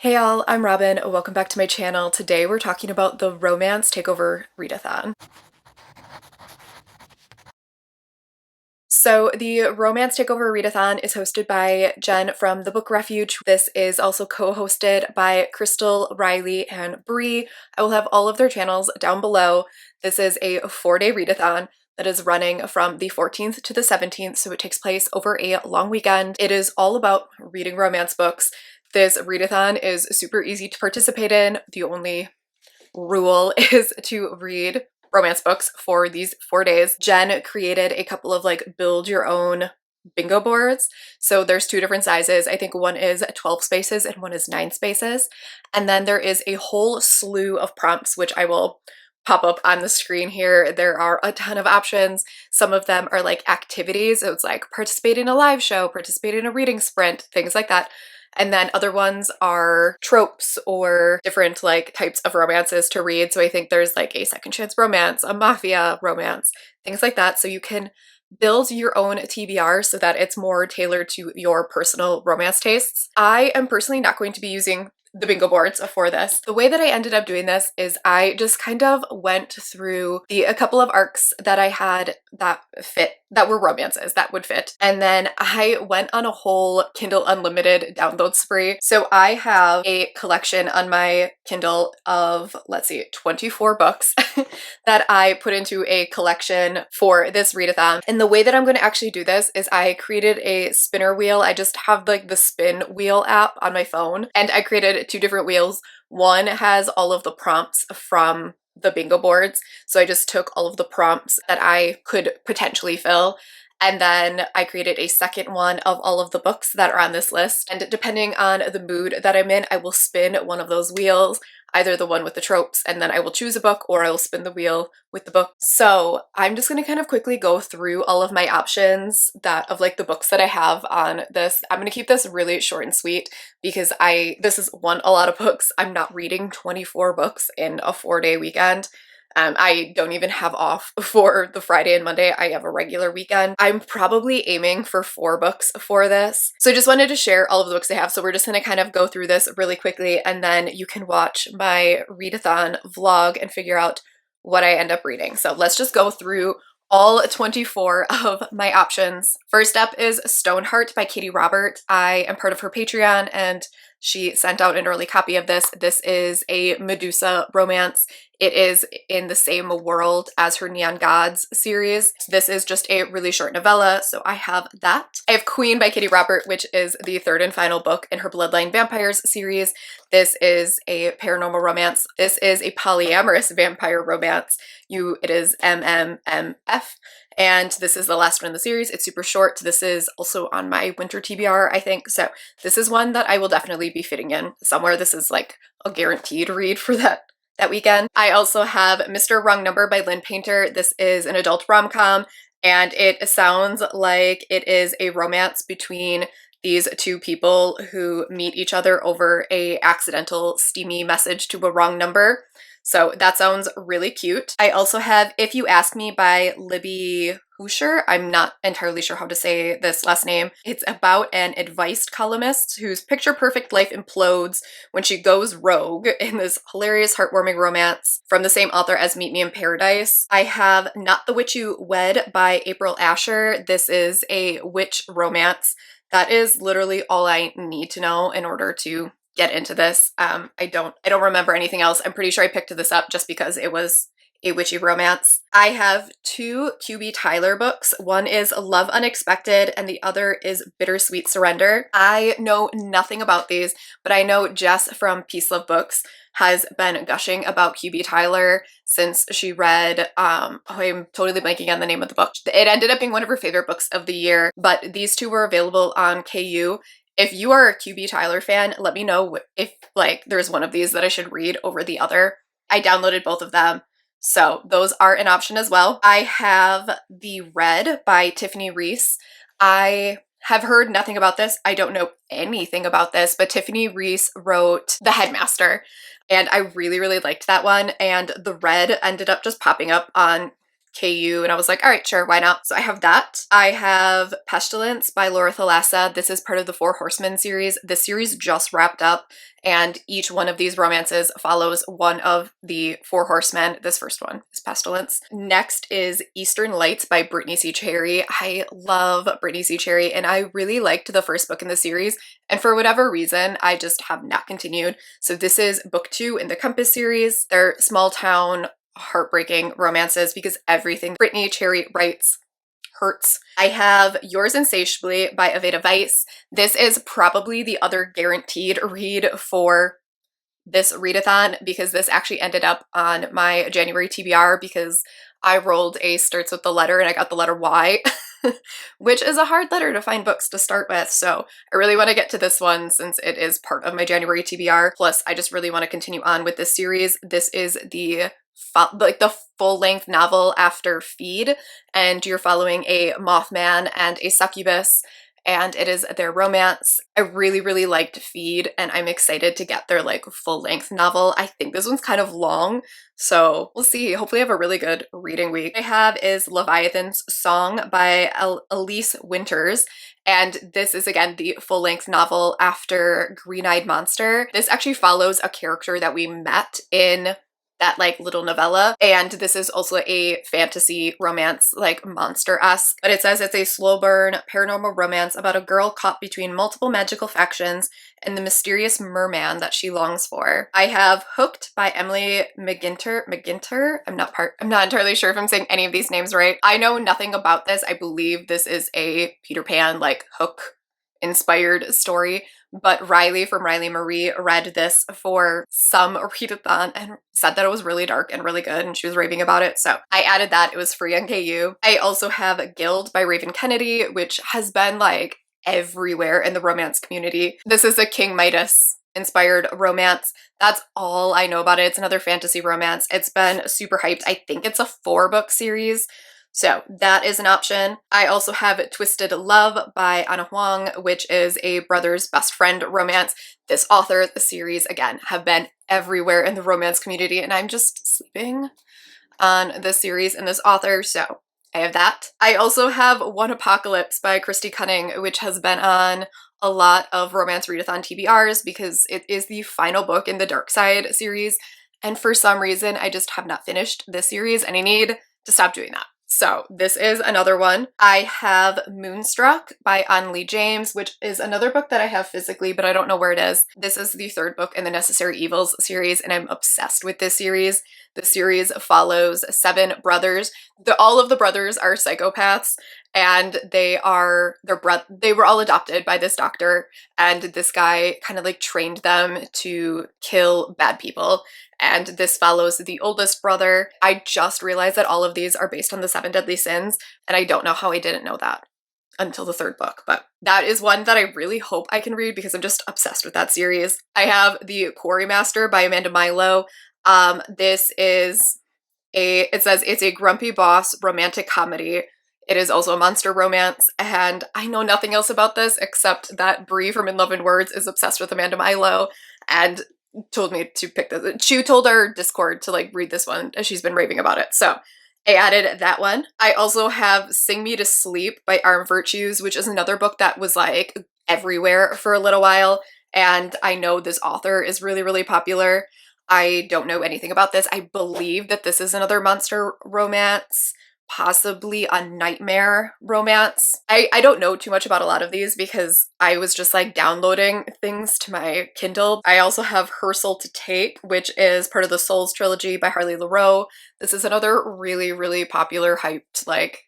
Hey all, I'm Robin. Welcome back to my channel. Today we're talking about the Romance Takeover Readathon. So the Romance Takeover Readathon is hosted by Jen from the Book Refuge. This is also co-hosted by Crystal, Riley, and Bree. I will have all of their channels down below. This is a 4-day readathon that is running from the 14th to the 17th, so it takes place over a long weekend. It is all about reading romance books. This readathon is super easy to participate in. The only rule is to read romance books for these 4 days. Jen created a couple of build your own bingo boards. So there's two different sizes. I think one is 12 spaces and one is 9 spaces. And then there is a whole slew of prompts, which I will pop up on the screen here. There are a ton of options. Some of them are like activities. So it's like participate in a live show, participate in a reading sprint, things like that. And then other ones are tropes or different types of romances to read. So I think there's like a second chance romance, a mafia romance, things like that. So you can build your own TBR so that it's more tailored to your personal romance tastes. I am personally not going to be using the bingo boards for this. The way that I ended up doing this is I just kind of went through a couple of arcs that I had that were romances that would fit. And then I went on a whole Kindle Unlimited download spree. So I have a collection on my Kindle of, let's see, 24 books that I put into a collection for this readathon. And the way that I'm going to actually do this is I created a spinner wheel. I just have the spin wheel app on my phone, and I created two different wheels. One has all of the prompts from the bingo boards. So I just took all of the prompts that I could potentially fill, and then I created a second one of all of the books that are on this list. And depending on the mood that I'm in, I will spin one of those wheels, either the one with the tropes, and then I will choose a book, or I will spin the wheel with the book. So I'm just going to kind of quickly go through all of my options of the books that I have on this. I'm going to keep this really short and sweet because this is a lot of books. I'm not reading 24 books in a 4-day weekend. I don't even have off for the Friday and Monday. I have a regular weekend. I'm probably aiming for 4 books for this. So I just wanted to share all of the books I have. So we're just going to kind of go through this really quickly, and then you can watch my readathon vlog and figure out what I end up reading. So let's just go through all 24 of my options. First up is Stoneheart by Katie Robert. I am part of her Patreon, and she sent out an early copy of this. This is a Medusa romance. It is in the same world as her Neon Gods series. This is just a really short novella, so I have that. I have Queen by Katie Robert, which is the third and final book in her Bloodline Vampires series. This is a paranormal romance. This is a polyamorous vampire romance. It is MMMF. And this is the last one in the series. It's super short. This is also on my winter TBR, I think. So this is one that I will definitely be fitting in somewhere. This is like a guaranteed read for that weekend. I also have Mr. Wrong Number by Lynn Painter. This is an adult rom-com, and it sounds like it is a romance between these two people who meet each other over a accidental steamy message to a wrong number. So that sounds really cute. I also have If You Ask Me by Libby Hoosher. I'm not entirely sure how to say this last name. It's about an advice columnist whose picture-perfect life implodes when she goes rogue in this hilarious, heartwarming romance from the same author as Meet Me in Paradise. I have Not the Witch You Wed by April Asher. This is a witch romance. That is literally all I need to know in order to get into this. I don't remember anything else. I'm pretty sure I picked this up just because it was a witchy romance. I have 2 QB Tyler books. One is Love Unexpected and the other is Bittersweet Surrender. I know nothing about these, but I know Jess from Peace Love Books has been gushing about QB Tyler since she read, I'm totally blanking on the name of the book. It ended up being one of her favorite books of the year, but these 2 were available on KU. If you are a QB Tyler fan, let me know if there's one of these that I should read over the other. I downloaded both of them, so those are an option as well. I have The Red by Tiffany Reese. I have heard nothing about this. I don't know anything about this, but Tiffany Reese wrote The Headmaster, and I really, really liked that one, and The Red ended up just popping up on KU, and I was like, all right, sure, why not? So I have that. I have Pestilence by Laura Thalassa. This is part of the Four Horsemen series. This series just wrapped up, and each one of these romances follows one of the Four Horsemen. This first one is Pestilence. Next is Eastern Lights by Brittany C. Cherry. I love Brittany C. Cherry, and I really liked the first book in the series, and for whatever reason, I just have not continued. So this is book 2 in the Compass series. They're small town, heartbreaking romances because everything Brittany Cherry writes hurts. I have Yours Insatiably by Aveda Weiss. This is probably the other guaranteed read for this readathon because this actually ended up on my January TBR because I rolled a starts with the letter and I got the letter Y, which is a hard letter to find books to start with. So I really want to get to this one since it is part of my January TBR. Plus, I just really want to continue on with this series. This is the full-length novel after Feed, and you're following a Mothman and a succubus, and it is their romance. I really, really liked Feed, and I'm excited to get their like full-length novel. I think this one's kind of long, so we'll see. Hopefully I have a really good reading week. What I have is Leviathan's Song by Elise Winters, and this is again the full-length novel after Green-Eyed Monster. This actually follows a character that we met in that like little novella, and this is also a fantasy romance, like monster-esque, but it says it's a slow burn paranormal romance about a girl caught between multiple magical factions and the mysterious merman that she longs for. I have Hooked by Emily McGinter. I'm not entirely sure if I'm saying any of these names right. I know nothing about this. I believe this is a Peter Pan like Hook inspired story, but Riley from Riley Marie read this for some readathon and said that it was really dark and really good, and she was raving about it, so I added that. It was free on KU. I also have Guild by Raven Kennedy, which has been like everywhere in the romance community. This is a King Midas inspired romance. That's all I know about it. It's another fantasy romance. It's been super hyped. I think it's a 4-book series, so that is an option. I also have Twisted Love by Ana Huang, which is a brother's best friend romance. This author, the series, again, have been everywhere in the romance community, and I'm just sleeping on this series and this author, so I have that. I also have One Apocalypse by Christy Cunning, which has been on a lot of romance readathon TBRs because it is the final book in the Dark Side series, and for some reason I just have not finished this series and I need to stop doing that. So this is another one. I have Moonstruck by Annalie James, which is another book that I have physically, but I don't know where it is. This is the 3rd book in the Necessary Evils series, and I'm obsessed with this series. The series follows 7 brothers. All of the brothers are psychopaths, and they were all adopted by this doctor, and this guy kind of like trained them to kill bad people. And this follows the oldest brother. I just realized that all of these are based on the 7 deadly sins, and I don't know how I didn't know that until the 3rd book, but that is one that I really hope I can read because I'm just obsessed with that series. I have The Quarry Master by Amanda Milo. This is it says it's a grumpy boss romantic comedy. It is also a monster romance, and I know nothing else about this except that Brie from In Love and Words is obsessed with Amanda Milo and told me to pick this. She told our Discord to like read this one as she's been raving about it, so I added that one. I also have Sing Me to Sleep by Armed Virtues, which is another book that was like everywhere for a little while, and I know this author is really, really popular. I don't know anything about this. I believe that this is another monster romance, possibly a nightmare romance. I don't know too much about a lot of these because I was just like downloading things to my Kindle. I also have Her Soul to Take, which is part of the Souls trilogy by Harley LaRoe. This is another really, really popular, hyped, like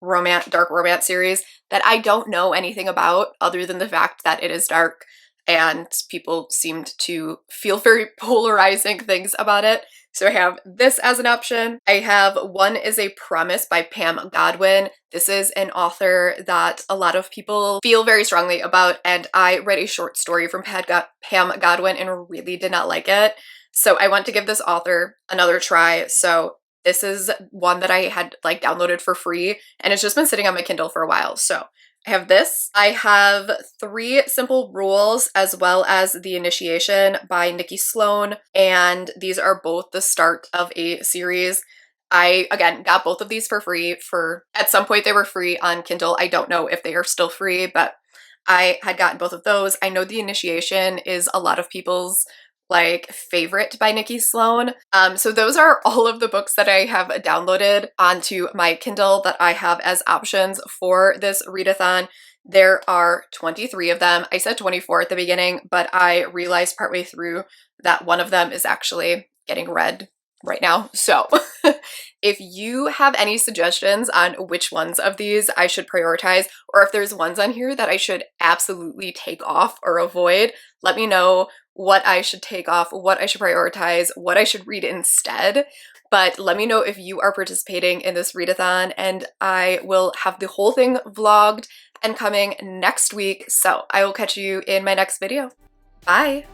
dark romance series that I don't know anything about other than the fact that it is dark and people seemed to feel very polarizing things about it. So I have this as an option. I have One is a Promise by Pam Godwin. This is an author that a lot of people feel very strongly about, and I read a short story from Pam Godwin and really did not like it. So I want to give this author another try. So this is one that I had like downloaded for free, and it's just been sitting on my Kindle for a while. So I have this. I have 3 Simple Rules as well as The Initiation by Nikki Sloan, and these are both the start of a series. I, again, got both of these for free at some point they were free on Kindle. I don't know if they are still free, but I had gotten both of those. I know The Initiation is a lot of people's like favorite by Nikki Sloan. So those are all of the books that I have downloaded onto my Kindle that I have as options for this readathon. There are 23 of them. I said 24 at the beginning, but I realized partway through that one of them is actually getting read right now. So if you have any suggestions on which ones of these I should prioritize, or if there's ones on here that I should absolutely take off or avoid, let me know what I should take off, what I should prioritize, what I should read instead. But let me know if you are participating in this readathon, and I will have the whole thing vlogged and coming next week. So I will catch you in my next video. Bye!